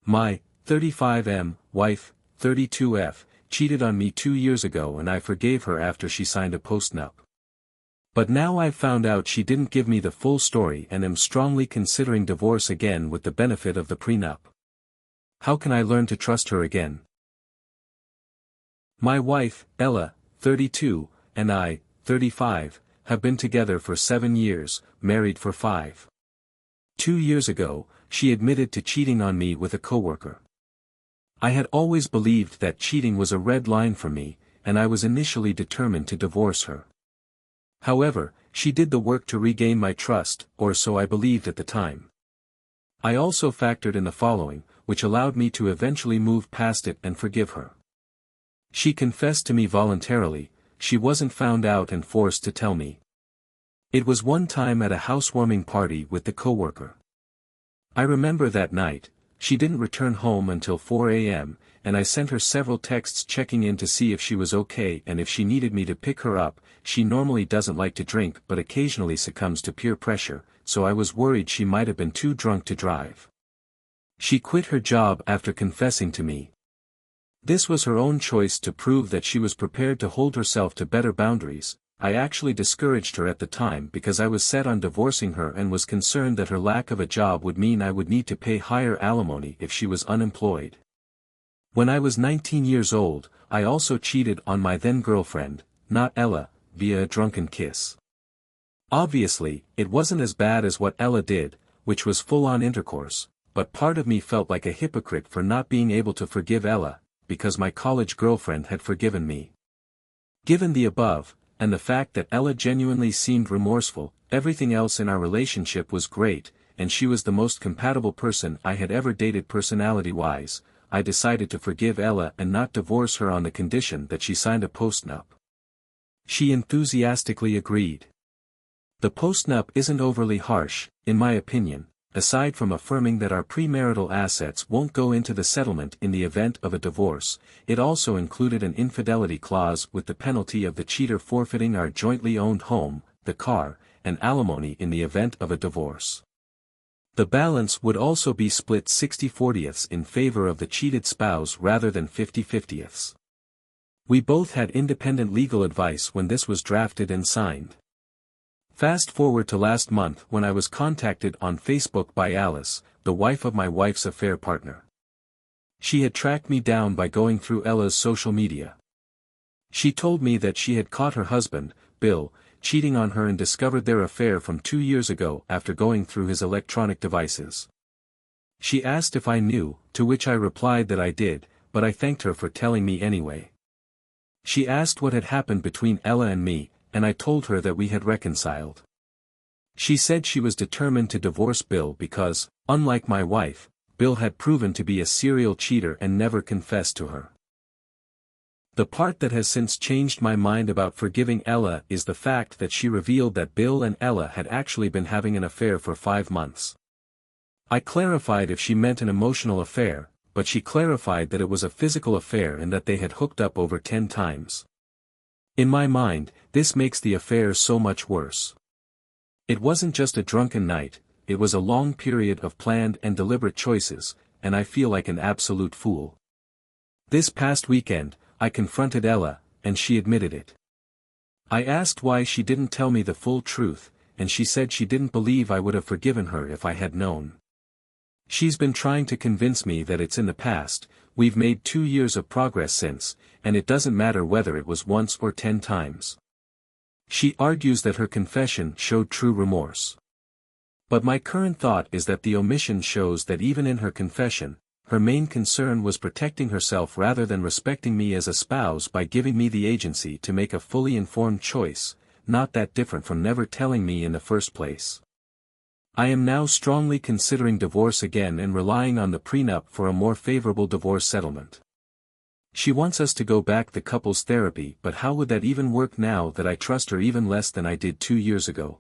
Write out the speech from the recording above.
My 35M wife, 32F, cheated on me 2 years ago and I forgave her after she signed a postnup. But now I've found out she didn't give me the full story and am strongly considering divorce again with the benefit of the prenup. How can I learn to trust her again? My wife, Ella, 32, and I, 35, have been together for 7 years, married for 5. 2 years ago, she admitted to cheating on me with a coworker. I had always believed that cheating was a red line for me, and I was initially determined to divorce her. However, she did the work to regain my trust, or so I believed at the time. I also factored in the following, which allowed me to eventually move past it and forgive her. She confessed to me voluntarily, she wasn't found out and forced to tell me. It was one time at a housewarming party with the coworker. I remember that night, she didn't return home until 4 a.m., and I sent her several texts checking in to see if she was okay and if she needed me to pick her up. She normally doesn't like to drink but occasionally succumbs to peer pressure, so I was worried she might have been too drunk to drive. She quit her job after confessing to me. This was her own choice to prove that she was prepared to hold herself to better boundaries. I actually discouraged her at the time because I was set on divorcing her and was concerned that her lack of a job would mean I would need to pay higher alimony if she was unemployed. When I was 19 years old, I also cheated on my then-girlfriend, not Ella, via a drunken kiss. Obviously, it wasn't as bad as what Ella did, which was full-on intercourse, but part of me felt like a hypocrite for not being able to forgive Ella, because my college girlfriend had forgiven me. Given the above, and the fact that Ella genuinely seemed remorseful, everything else in our relationship was great, and she was the most compatible person I had ever dated personality-wise, I decided to forgive Ella and not divorce her on the condition that she signed a postnup. She enthusiastically agreed. The postnup isn't overly harsh, in my opinion, aside from affirming that our premarital assets won't go into the settlement in the event of a divorce. It also included an infidelity clause with the penalty of the cheater forfeiting our jointly owned home, the car, and alimony in the event of a divorce. The balance would also be split 60/40ths in favor of the cheated spouse rather than 50/50ths. We both had independent legal advice when this was drafted and signed. Fast forward to last month when I was contacted on Facebook by Alice, the wife of my wife's affair partner. She had tracked me down by going through Ella's social media. She told me that she had caught her husband, Bill, cheating on her and discovered their affair from 2 years ago after going through his electronic devices. She asked if I knew, to which I replied that I did, but I thanked her for telling me anyway. She asked what had happened between Ella and me, and I told her that we had reconciled. She said she was determined to divorce Bill because, unlike my wife, Bill had proven to be a serial cheater and never confessed to her. The part that has since changed my mind about forgiving Ella is the fact that she revealed that Bill and Ella had actually been having an affair for 5 months. I clarified if she meant an emotional affair, but she clarified that it was a physical affair and that they had hooked up over 10 times. In my mind, this makes the affair so much worse. It wasn't just a drunken night, it was a long period of planned and deliberate choices, and I feel like an absolute fool. This past weekend, I confronted Ella, and she admitted it. I asked why she didn't tell me the full truth, and she said she didn't believe I would have forgiven her if I had known. She's been trying to convince me that it's in the past. We've made 2 years of progress since, and it doesn't matter whether it was once or 10 times. She argues that her confession showed true remorse. But my current thought is that the omission shows that even in her confession, her main concern was protecting herself rather than respecting me as a spouse by giving me the agency to make a fully informed choice, not that different from never telling me in the first place. I am now strongly considering divorce again and relying on the prenup for a more favorable divorce settlement. She wants us to go back to couples therapy, but how would that even work now that I trust her even less than I did 2 years ago?